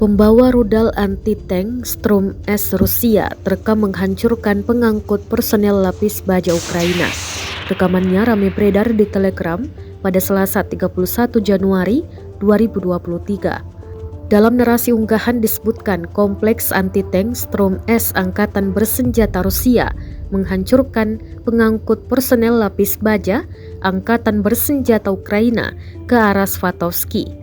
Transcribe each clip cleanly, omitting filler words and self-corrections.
Pembawa rudal anti-tank Storm S Rusia terekam menghancurkan pengangkut personel lapis baja Ukraina. Rekamannya ramai beredar di Telegram pada Selasa 31 Januari 2023. Dalam narasi unggahan disebutkan kompleks anti-tank Storm S Angkatan Bersenjata Rusia menghancurkan pengangkut personel lapis baja Angkatan Bersenjata Ukraina ke arah Svatovsky.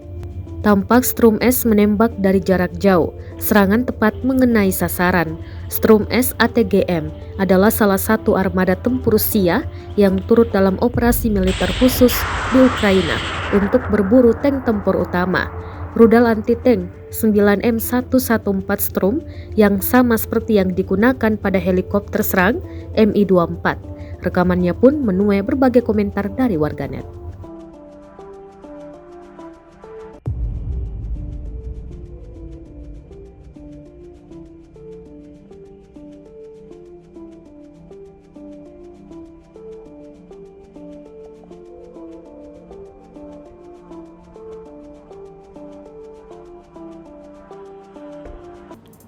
Tampak Storm S menembak dari jarak jauh, serangan tepat mengenai sasaran. Storm S ATGM adalah salah satu armada tempur Rusia yang turut dalam operasi militer khusus di Ukraina untuk berburu tank tempur utama. Rudal anti-tank 9M114 Storm yang sama seperti yang digunakan pada helikopter serang Mi-24. Rekamannya pun menuai berbagai komentar dari warganet.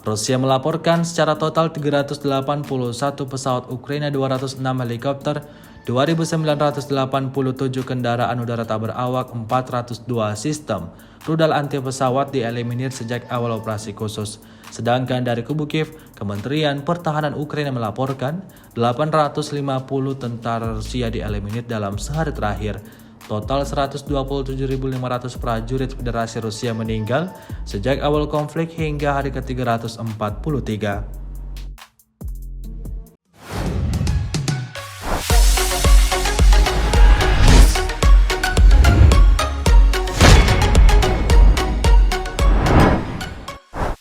Rusia melaporkan secara total 381 pesawat Ukraina, 206 helikopter, 2.987 kendaraan udara tak berawak, 402 sistem rudal anti pesawat dieliminir sejak awal operasi khusus. Sedangkan dari kubu Kiev, Kementerian Pertahanan Ukraina melaporkan 850 tentara Rusia dieliminir dalam sehari terakhir. Total 127.500 prajurit Federasi Rusia meninggal sejak awal konflik hingga hari ke-343.